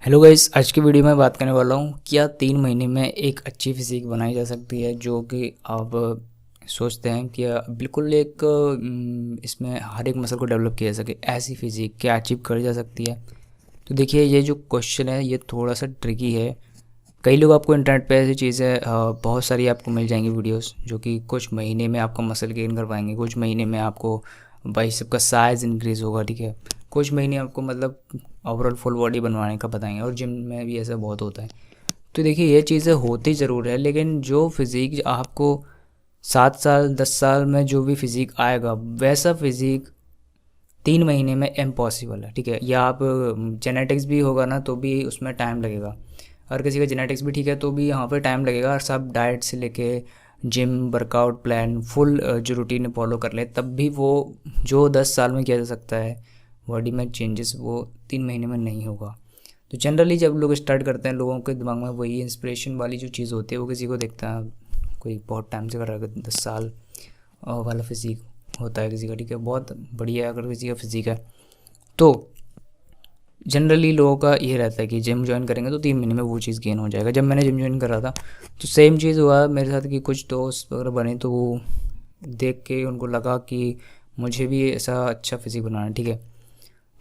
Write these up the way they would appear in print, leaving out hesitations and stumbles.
Hello guys, आज की video में बात करने वाला हूँ क्या 3 महीने में एक अच्छी फिजिक बनाई जा सकती है। जो कि आप सोचते हैं कि बिल्कुल एक इसमें हर एक मसल को डेवलप किया जा सके, ऐसी फिजिक क्या अचीव करी जा सकती है। तो देखिए, ये जो क्वेश्चन है ये थोड़ा सा ट्रिकी है। कई लोग आपको इंटरनेट पे ऐसी चीज़ें बहुत सारी आपको मिल जाएंगी वीडियोस, जो कि कुछ महीने में आपका मसल गेन कर पाएंगे, कुछ महीने में आपको बाइसेप का साइज़ इंक्रीज़ होगा, ठीक है। कुछ महीने आपको मतलब ओवरऑल फुल बॉडी बनवाने का बताएंगे, और जिम में भी ऐसा बहुत होता है। तो देखिए, ये चीज़ें होती ज़रूर है, लेकिन जो फिज़ीक आपको 7 साल 10 साल में जो भी फिज़ीक आएगा वैसा फिज़ीक 3 महीने में इम्पॉसिबल है, ठीक है। या आप जेनेटिक्स भी होगा ना तो भी उसमें टाइम लगेगा। अगर किसी का जेनेटिक्स भी ठीक है तो भी यहाँ पे टाइम लगेगा, और सब डाइट से लेके जिम वर्कआउट प्लान फुल जो रूटीन फॉलो कर ले, तब भी वो जो 10 साल में किया जा सकता है बॉडी में चेंजेस, वो 3 महीने में नहीं होगा। तो जनरली जब लोग स्टार्ट करते हैं, लोगों के दिमाग में वही इंस्पिरेशन वाली जो चीज़ होती है, वो किसी को देखता है कोई बहुत टाइम से कर रहा है, 10 साल वाला फिजिक होता है किसी का, ठीक है, बहुत बढ़िया है। अगर किसी का फिजिक है तो जनरली लोगों का ये रहता है कि जिम ज्वाइन करेंगे तो 3 महीने में वो चीज़ गेन हो जाएगा। जब मैंने जिम ज्वाइन करा था तो सेम चीज़ हुआ मेरे साथ कि कुछ दोस्त वगैरह बने, तो वो देख के उनको लगा कि मुझे भी ऐसा अच्छा फिजिक बनाना है, ठीक है।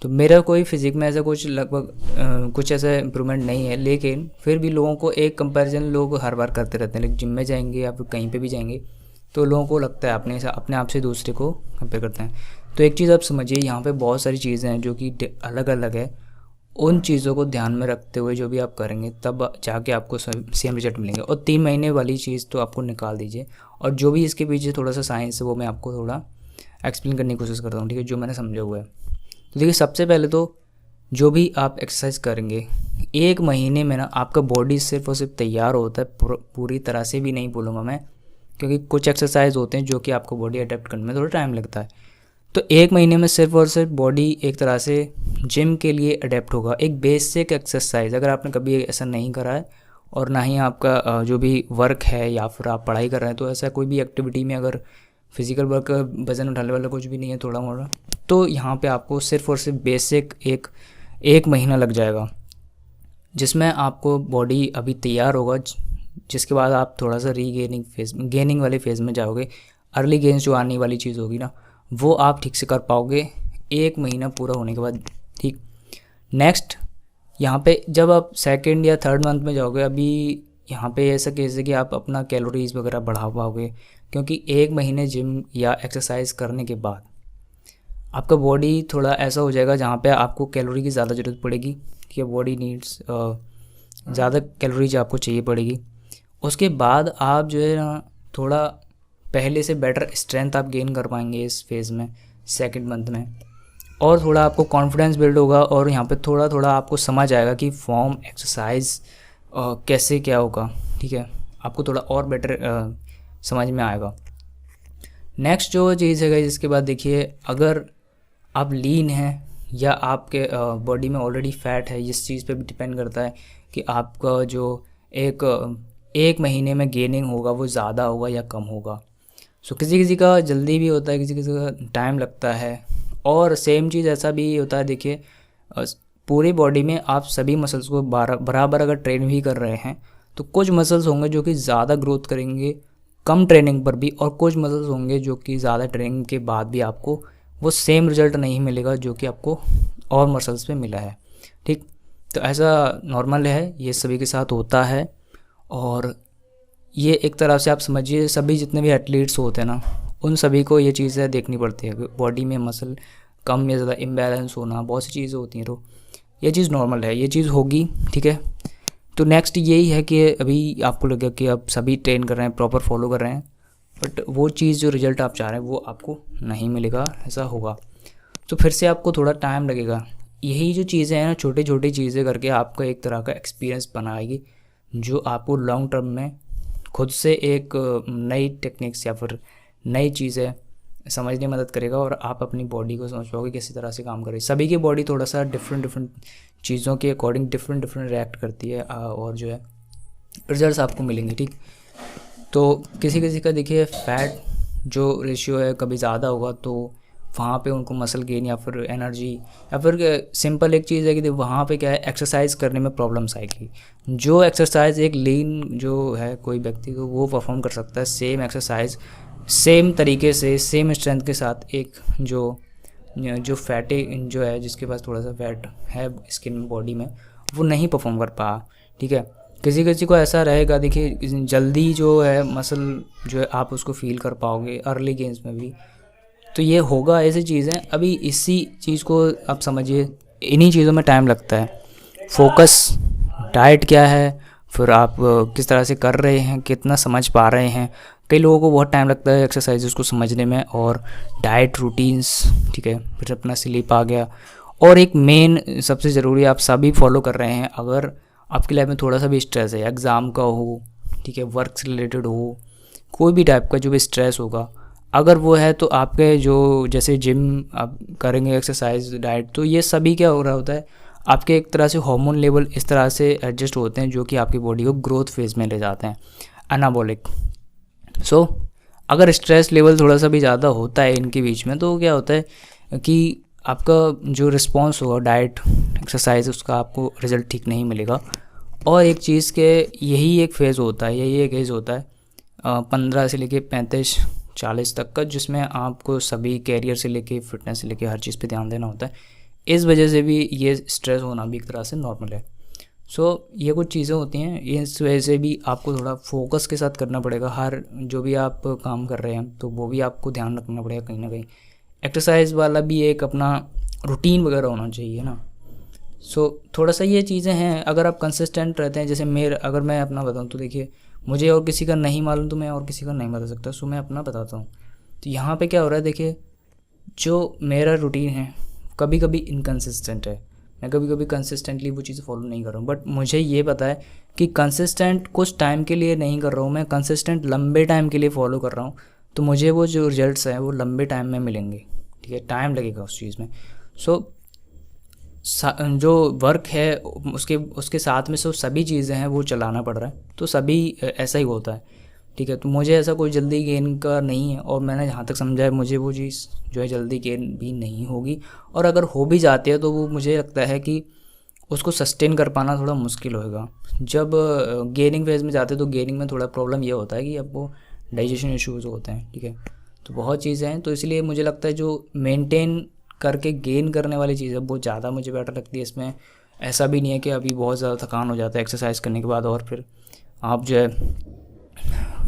तो मेरा कोई फिजिक में ऐसा कुछ लगभग कुछ ऐसा इम्प्रूवमेंट नहीं है, लेकिन फिर भी लोगों को एक कंपैरिजन लोग हर बार करते रहते हैं। लेकिन जिम में जाएंगे या फिर कहीं पे भी जाएंगे तो लोगों को लगता है अपने आप से दूसरे को कंपेयर करते हैं। तो एक चीज़ आप समझिए, यहाँ पे बहुत सारी चीज़ें हैं जो कि अलग अलग है। उन चीज़ों को ध्यान में रखते हुए जो भी आप करेंगे तब जाके आपको सेम रिजल्ट मिलेंगे। और 3 महीने वाली चीज़ तो आपको निकाल दीजिए, और जो भी इसके पीछे थोड़ा सा साइंस है वो मैं आपको थोड़ा एक्सप्लेन करने की कोशिश करता हूँ, ठीक है, जो मैंने समझा हुआ है। तो देखिए, सबसे पहले तो जो भी आप एक्सरसाइज करेंगे 1 महीने में ना आपका बॉडी सिर्फ और सिर्फ तैयार होता है, पूरी तरह से भी नहीं बोलूँगा मैं, क्योंकि कुछ एक्सरसाइज होते हैं जो कि आपको बॉडी अडेप्ट करने में थोड़ा टाइम लगता है। तो 1 महीने में सिर्फ और सिर्फ बॉडी एक तरह से जिम के लिए अडेप्ट होगा। एक बेसिक एक्सरसाइज अगर आपने कभी ऐसा नहीं करा है, और ना ही आपका जो भी वर्क है या फिर आप पढ़ाई कर रहे हैं, तो ऐसा कोई भी एक्टिविटी में अगर फिजिकल वर्क वज़न उठाने वाला कुछ भी नहीं है थोड़ा मोड़ा, तो यहाँ पे आपको सिर्फ और सिर्फ बेसिक एक महीना लग जाएगा, जिसमें आपको बॉडी अभी तैयार होगा। जिसके बाद आप थोड़ा सा गेनिंग वाले फेज़ में जाओगे। अर्ली गेन्स जो आने वाली चीज़ होगी ना, वो आप ठीक से कर पाओगे 1 महीना पूरा होने के बाद, ठीक। नेक्स्ट, यहाँ पे जब आप सेकंड या थर्ड मंथ में जाओगे, अभी यहाँ पे ऐसा केस है कि आप अपना कैलोरीज वगैरह बढ़ा पाओगे, क्योंकि 1 महीने जिम या एक्सरसाइज करने के बाद आपका बॉडी थोड़ा ऐसा हो जाएगा जहाँ पे आपको कैलोरी की ज़्यादा ज़रूरत पड़ेगी, ठीक है। बॉडी नीड्स ज़्यादा कैलोरीज आपको चाहिए पड़ेगी। उसके बाद आप जो है ना थोड़ा पहले से बेटर स्ट्रेंथ आप गेन कर पाएंगे इस फेज़ में, सेकंड मंथ में। और थोड़ा आपको कॉन्फिडेंस बिल्ड होगा, और यहाँ पे थोड़ा थोड़ा आपको समझ आएगा कि फॉर्म एक्सरसाइज कैसे क्या होगा, ठीक है। आपको थोड़ा और बेटर समझ में आएगा। नेक्स्ट जो चीज़ है जिसके बाद देखिए, अगर आप लीन हैं या आपके बॉडी में ऑलरेडी फैट है, इस चीज़ पे भी डिपेंड करता है कि आपका जो एक महीने में गेनिंग होगा वो ज़्यादा होगा या कम होगा। सो किसी किसी का जल्दी भी होता है, किसी किसी का टाइम लगता है। और सेम चीज़ ऐसा भी होता है, देखिए पूरी बॉडी में आप सभी मसल्स को बराबर अगर ट्रेन भी कर रहे हैं, तो कुछ मसल्स होंगे जो कि ज़्यादा ग्रोथ करेंगे कम ट्रेनिंग पर भी, और कुछ मसल्स होंगे जो कि ज़्यादा ट्रेनिंग के बाद भी आपको वो सेम रिजल्ट नहीं मिलेगा जो कि आपको और मसल्स पे मिला है, ठीक। तो ऐसा नॉर्मल है, ये सभी के साथ होता है। और ये एक तरह से आप समझिए, सभी जितने भी एथलीट्स होते हैं ना, उन सभी को ये चीज़ें देखनी पड़ती है। बॉडी में मसल कम या ज़्यादा इम्बैलेंस होना, बहुत सी चीज़ें होती हैं, तो ये चीज़ नॉर्मल है, ये चीज़ होगी, ठीक है। तो नेक्स्ट यही है कि अभी आपको लगेगा कि आप सभी ट्रेन कर रहे हैं, प्रॉपर फॉलो कर रहे हैं, बट वो चीज़ जो रिज़ल्ट आप चाह रहे हैं वो आपको नहीं मिलेगा, ऐसा होगा। तो फिर से आपको थोड़ा टाइम लगेगा। यही जो चीज़ें हैं ना, छोटी छोटी चीज़ें करके आपका एक तरह का एक्सपीरियंस बनाएगी, जो आपको लॉन्ग टर्म में खुद से एक नई टेक्निक्स या फिर नई चीज़ें समझने में मदद करेगा, और आप अपनी बॉडी को समझ पाओगे किसी तरह से काम करे। सभी की बॉडी थोड़ा सा डिफरेंट चीज़ों के अकॉर्डिंग डिफरेंट रिएक्ट करती है, और जो है रिजल्ट्स आपको मिलेंगे, ठीक। तो किसी किसी का देखिए फैट जो रेशियो है कभी ज़्यादा होगा तो वहाँ पे उनको मसल गेन या फिर एनर्जी, या फिर सिंपल एक चीज़ है कि वहाँ पे क्या है, एक्सरसाइज करने में प्रॉब्लम्स आएगी। जो एक्सरसाइज एक लीन जो है कोई व्यक्ति को वो परफॉर्म कर सकता है सेम एक्सरसाइज सेम तरीके से सेम स्ट्रेंथ के साथ, एक जो फैटी जो है, जिसके पास थोड़ा सा फैट है स्किन में, बॉडी में, वो नहीं परफॉर्म कर पा, ठीक है। किसी किसी को ऐसा रहेगा, देखिए जल्दी जो है मसल जो है आप उसको फील कर पाओगे अर्ली गेम्स में भी, तो ये होगा, ऐसी चीज़ें। अभी इसी चीज़ को आप समझिए, इन्हीं चीज़ों में टाइम लगता है। फोकस, डाइट क्या है, फिर आप किस तरह से कर रहे हैं, कितना समझ पा रहे हैं। कई लोगों को बहुत टाइम लगता है एक्सरसाइज को समझने में, और डाइट रूटीन्स, ठीक है, फिर अपना स्लीप आ गया, और एक मेन सबसे ज़रूरी आप सभी फॉलो कर रहे हैं। अगर आपकी लाइफ में थोड़ा सा भी स्ट्रेस है, एग्ज़ाम का हो, ठीक है, वर्क से रिलेटेड हो, कोई भी टाइप का जो भी स्ट्रेस होगा, अगर वो है तो आपके जो जैसे जिम आप करेंगे, एक्सरसाइज, डाइट, तो ये सभी क्या हो रहा होता है, आपके एक तरह से हार्मोन लेवल इस तरह से एडजस्ट होते हैं जो कि आपकी बॉडी को ग्रोथ फेज में ले जाते हैं, एनाबॉलिक। सो अगर स्ट्रेस लेवल थोड़ा सा भी ज़्यादा होता है इनके बीच में, तो क्या होता है कि आपका जो रिस्पॉन्स होगा डाइट, एक्सरसाइज, उसका आपको रिज़ल्ट ठीक नहीं मिलेगा। और एक चीज़ के यही एक फ़ेज़ होता है, यही एक एज होता है 15 से लेके 35-40 तक का, जिसमें आपको सभी कैरियर से लेके फिटनेस से लेके हर चीज़ पे ध्यान देना होता है। इस वजह से भी ये स्ट्रेस होना भी एक तरह से नॉर्मल है। ये कुछ चीज़ें होती हैं, इस वजह से भी आपको थोड़ा फोकस के साथ करना पड़ेगा। हर जो भी आप काम कर रहे हैं तो वो भी आपको ध्यान रखना पड़ेगा कहीं ना कहीं। एक्सरसाइज वाला भी एक अपना रूटीन वगैरह होना चाहिए ना। थोड़ा सा ये चीज़ें हैं, अगर आप कंसिस्टेंट रहते हैं, जैसे अगर मैं अपना बताऊँ तो देखिए, मुझे और किसी का नहीं मालूम तो मैं और किसी का नहीं बता सकता, मैं अपना बताता हूँ। तो यहाँ पे क्या हो रहा है, देखिए, जो मेरा रूटीन है कभी कभी इनकन्सिस्टेंट है, मैं कभी कभी कंसिस्टेंटली वो चीज़ें फॉलो नहीं कर रहा हूँ, बट मुझे ये पता है कि कंसिस्टेंट कुछ टाइम के लिए नहीं कर रहा हूँ, मैं कंसिस्टेंट लंबे टाइम के लिए फॉलो कर रहा हूँ, तो मुझे वो जो रिजल्ट्स हैं वो लंबे टाइम में मिलेंगे, ठीक है, टाइम लगेगा उस चीज़ में। जो वर्क है उसके साथ में सभी चीज़ें हैं वो चलाना पड़ रहा है, तो सभी ऐसा ही होता है, ठीक है। तो मुझे ऐसा कोई जल्दी गेन का नहीं है, और मैंने जहाँ तक समझा है मुझे वो चीज़ जो है जल्दी गेन भी नहीं होगी, और अगर हो भी जाती है तो वो मुझे लगता है कि उसको सस्टेन कर पाना थोड़ा मुश्किल होगा। जब गेनिंग फेज़ में जाते हैं तो गेनिंग में थोड़ा प्रॉब्लम ये होता है कि आपको डाइजेशन इश्यूज़ होते हैं, ठीक है, तो बहुत चीज़ें हैं। तो इसलिए मुझे लगता है जो मेंटेन करके गेन करने वाली चीज़ है वो ज़्यादा मुझे बेटर लगती है। इसमें ऐसा भी नहीं है कि अभी बहुत ज़्यादा थकान हो जाता है एक्सरसाइज करने के बाद, और फिर आप जो है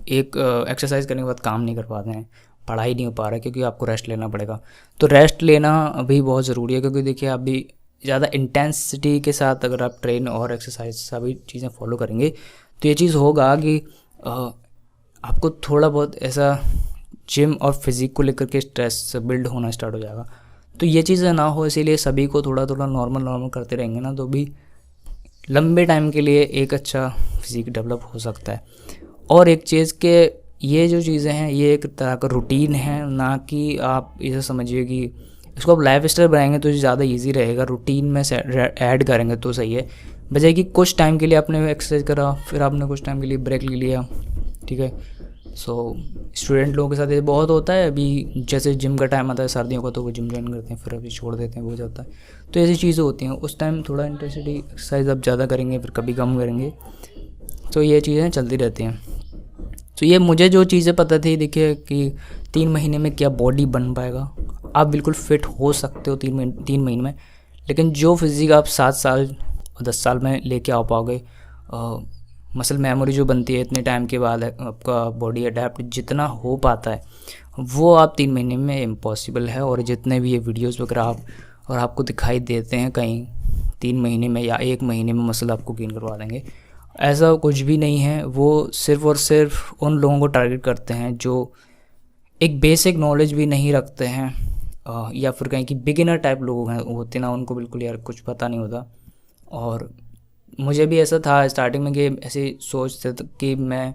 एक एक्सरसाइज करने के बाद काम नहीं कर पाते हैं, पढ़ाई नहीं हो पा रहा है, क्योंकि आपको रेस्ट लेना पड़ेगा। तो रेस्ट लेना अभी बहुत ज़रूरी है, क्योंकि देखिए अभी ज़्यादा इंटेंसिटी के साथ अगर आप ट्रेन और एक्सरसाइज सभी चीज़ें फॉलो करेंगे तो ये चीज़ होगा कि आपको थोड़ा बहुत ऐसा जिम और फिज़िक को लेकर के स्ट्रेस बिल्ड होना स्टार्ट हो जाएगा। तो ये चीज़ें ना हो, इसीलिए सभी को थोड़ा थोड़ा नॉर्मल करते रहेंगे ना, तो भी लंबे टाइम के लिए एक अच्छा फिज़िक डेवलप हो सकता है। और एक चीज़ के ये जो चीज़ें हैं ये एक तरह का रूटीन है, ना कि आप इसे समझिए कि इसको आप लाइफ स्टाइल बनाएंगे तो ज़्यादा इजी रहेगा। रूटीन में से ऐड करेंगे तो सही है, बजाय कि कुछ टाइम के लिए आपने एक्सरसाइज करा, फिर आपने कुछ टाइम के लिए ब्रेक ले लिया, ठीक है। स्टूडेंट लोगों के साथ ये बहुत होता है। अभी जैसे जिम का टाइम आता है सर्दियों का, तो वो जिम ज्वाइन करते हैं, फिर अभी छोड़ देते हैं, वो जाता है। तो ऐसी चीज़ें होती हैं, उस टाइम थोड़ा इंटेंसिटी एक्सरसाइज आप ज़्यादा करेंगे, फिर कभी कम करेंगे, तो ये चीज़ें चलती रहती हैं। तो ये मुझे जो चीज़ें पता थी, देखिए कि 3 महीने में क्या बॉडी बन पाएगा, आप बिल्कुल फिट हो सकते हो 3 महीने में, लेकिन जो फिज़िक आप 7 साल और 10 साल में लेके आ पाओगे, मसल मेमोरी जो बनती है इतने टाइम के बाद, आपका बॉडी अडेप्ट जितना हो पाता है वो आप 3 महीने में इम्पॉसिबल है। और जितने भी ये वीडियोस वगैरह आपको दिखाई देते हैं कहीं 3 महीने में या 1 महीने में मसल आपको गेन करवा देंगे, ऐसा कुछ भी नहीं है। वो सिर्फ़ और सिर्फ उन लोगों को टारगेट करते हैं जो एक बेसिक नॉलेज भी नहीं रखते हैं, या फिर कहीं कि बिगिनर टाइप लोग हैं होते ना, उनको बिल्कुल यार कुछ पता नहीं होता। और मुझे भी ऐसा था स्टार्टिंग में कि ऐसे सोचते थे कि मैं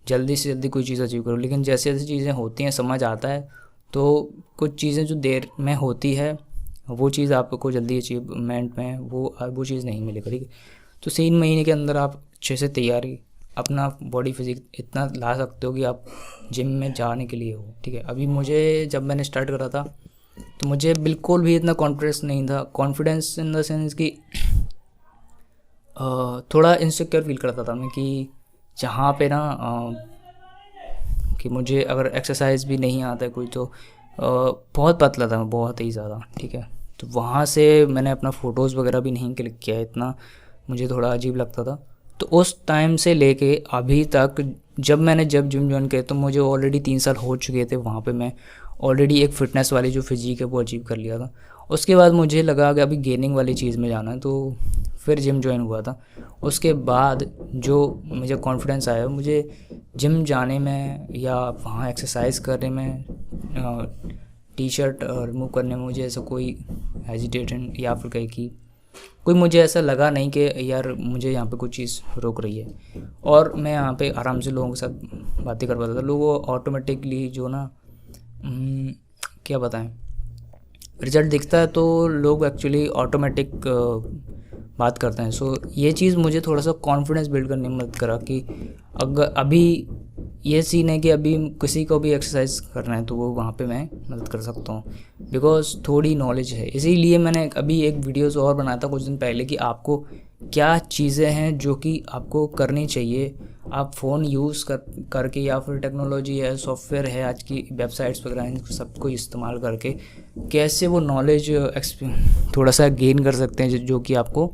जल्दी से जल्दी कोई चीज़ अचीव करूँ, लेकिन जैसे जैसे चीज़ें होती हैं समझ आता है, तो कुछ चीज़ें जो देर में होती है वो चीज़ आपको जल्दी अचीवमेंट में वो चीज़ नहीं मिलेगी, ठीक है। तो 3 महीने के अंदर आप अच्छे से तैयारी अपना बॉडी फिजिक इतना ला सकते हो कि आप जिम में जाने के लिए हो, ठीक है। अभी मुझे जब मैंने स्टार्ट करा था तो मुझे बिल्कुल भी इतना कॉन्फिडेंस नहीं था, कॉन्फिडेंस इन द सेंस कि थोड़ा इनसिक्योर फील करता था मैं कि जहाँ पे ना कि मुझे अगर एक्सरसाइज भी नहीं आता है कोई तो बहुत पतला था मैं, बहुत ही ज़्यादा, ठीक है। तो वहाँ से मैंने अपना फ़ोटोज़ वगैरह भी नहीं क्लिक किया, इतना मुझे थोड़ा अजीब लगता था। तो उस टाइम से लेके अभी तक जब जिम जॉइन किया तो मुझे ऑलरेडी 3 साल हो चुके थे। वहाँ पे मैं ऑलरेडी एक फ़िटनेस वाली जो फिज़ीक है वो अचीव कर लिया था। उसके बाद मुझे लगा कि अभी गेनिंग वाली चीज़ में जाना है, तो फिर जिम जॉइन हुआ था। उसके बाद जो मुझे कॉन्फिडेंस आया मुझे जिम जाने में या वहाँ एक्सरसाइज करने में, टी शर्ट रिमूव करने में मुझे ऐसा कोई हेजिटेशन या फिर कहीं कि कोई मुझे ऐसा लगा नहीं कि यार मुझे यहाँ पे कुछ चीज़ रोक रही है। और मैं यहाँ पे आराम से लोगों के साथ बातें कर पाता था। लोगों ऑटोमेटिकली जो ना क्या बताएं, रिजल्ट दिखता है तो लोग एक्चुअली ऑटोमेटिक बात करते हैं। सो ये चीज़ मुझे थोड़ा सा कॉन्फिडेंस बिल्ड करने में मदद करा कि अगर अभी ये सीन है कि अभी किसी को भी एक्सरसाइज करना है तो वो वहाँ पे मैं मदद कर सकता हूँ, बिकॉज थोड़ी नॉलेज है। इसीलिए मैंने अभी एक वीडियोस और बनाया था कुछ दिन पहले कि आपको क्या चीज़ें हैं जो कि आपको करनी चाहिए। आप फ़ोन यूज़ करके या फिर टेक्नोलॉजी है, सॉफ्टवेयर है, आज की वेबसाइट्स वगैरह हैं, सबको इस्तेमाल करके कैसे वो नॉलेज थोड़ा सा गेन कर सकते हैं जो कि आपको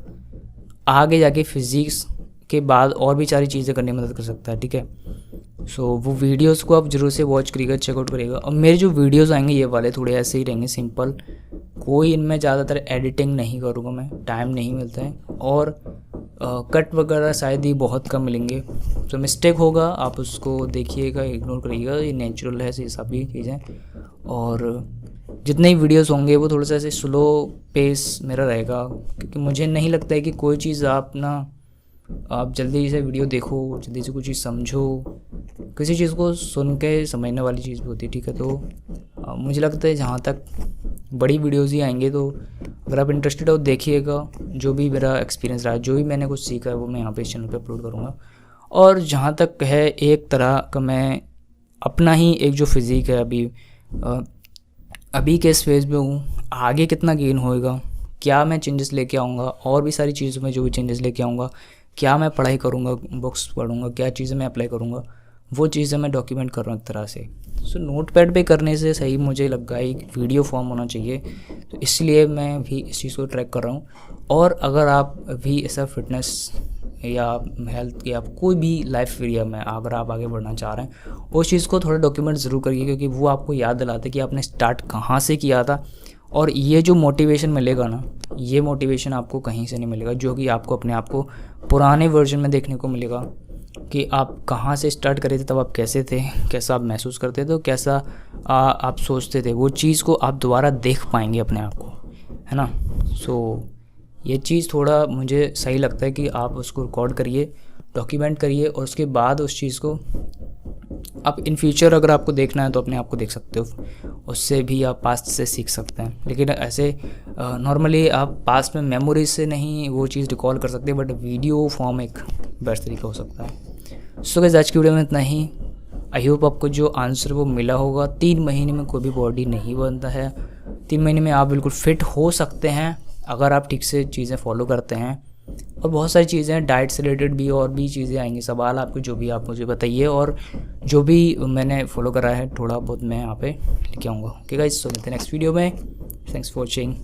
आगे जाके फिज़िक्स के बाद और भी सारी चीज़ें करने में मदद कर सकता है, ठीक है। सो वो वीडियोस को आप ज़रूर से वॉच करिएगा, चेकआउट करिएगा। और मेरे जो वीडियोस आएंगे ये वाले थोड़े ऐसे ही रहेंगे, सिंपल, कोई इनमें ज़्यादातर एडिटिंग नहीं करूँगा मैं, टाइम नहीं मिलता है। और कट वगैरह शायद ही बहुत कम मिलेंगे, तो मिस्टेक होगा आप उसको देखिएगा, इग्नोर करिएगा, ये नेचुरल है, ये सभी चीज़ें। और जितने ही वीडियोस होंगे वो थोड़ा सा ऐसे स्लो पेस मेरा रहेगा, क्योंकि मुझे नहीं लगता है कि कोई चीज़ आप जल्दी से वीडियो देखो, जल्दी से कुछ चीज़ समझो। किसी चीज़ को सुन के समझने वाली चीज़ भी होती है, ठीक है। तो मुझे लगता है जहाँ तक बड़ी वीडियोज़ ही आएंगे, तो अगर आप इंटरेस्टेड हो देखिएगा। जो भी मेरा एक्सपीरियंस रहा, जो भी मैंने कुछ सीखा है वो मैं यहाँ पे इस चैनल पे अपलोड करूँगा। और जहाँ तक है एक तरह का मैं अपना ही एक जो फिज़ीक है अभी के इस फेज़ में हूँ, आगे कितना गेन होएगा, क्या मैं चेंजेस लेके आऊँगा, और भी सारी चीज़ों में जो भी चेंजेस लेके आऊँगा, क्या मैं पढ़ाई करूँगा, बुक्स पढ़ूँगा, क्या चीज़ें मैं अप्लाई करूँगा, वो चीज़ें मैं डॉक्यूमेंट कर रहा हूँ एक तरह से। सो नोटपैड पे करने से सही मुझे लगा एक वीडियो फॉर्म होना चाहिए, तो इसलिए मैं भी इस चीज़ को ट्रैक कर रहा हूँ। और अगर आप भी ऐसा फिटनेस या हेल्थ या कोई भी लाइफ एरिया में अगर आप आगे बढ़ना चाह रहे हैं, उस चीज़ को थोड़ा डॉक्यूमेंट ज़रूर करिए, क्योंकि वो आपको याद दिलाता है कि आपने स्टार्ट कहाँ से किया था। और ये जो मोटिवेशन मिलेगा ना, ये मोटिवेशन आपको कहीं से नहीं मिलेगा, जो कि आपको अपने आप को पुराने वर्जन में देखने को मिलेगा कि आप कहाँ से स्टार्ट करे थे, तब आप कैसे थे, कैसा आप महसूस करते थे, कैसा आप सोचते थे। वो चीज़ को आप दोबारा देख पाएंगे अपने आप को, है ना। सो ये चीज़ थोड़ा मुझे सही लगता है कि आप उसको रिकॉर्ड करिए, डॉक्यूमेंट करिए, और उसके बाद उस चीज़ को आप इन फ्यूचर अगर आपको देखना है तो अपने आप को देख सकते हो, उससे भी आप पास्ट से सीख सकते हैं। लेकिन ऐसे नॉर्मली आप पास्ट में मेमोरीज से नहीं वो चीज़ रिकॉल कर सकते, बट वीडियो फॉर्म एक बेस्ट तरीका हो सकता है। सो गाइस, आज की वीडियो में इतना ही। आई होप आपको जो आंसर वो मिला होगा। 3 महीने में कोई भी बॉडी नहीं बनता है, 3 महीने में आप बिल्कुल फिट हो सकते हैं अगर आप ठीक से चीज़ें फॉलो करते हैं। और बहुत सारी चीज़ें हैं डाइट से रिलेटेड भी, और भी चीज़ें आएंगी, सवाल आपको जो भी आप मुझे बताइए, और जो भी मैंने फॉलो करा है थोड़ा बहुत मैं यहाँ पे लेके आऊँगा। ओके गाइस, सो मिलते हैं नेक्स्ट वीडियो में। Thanks for watching.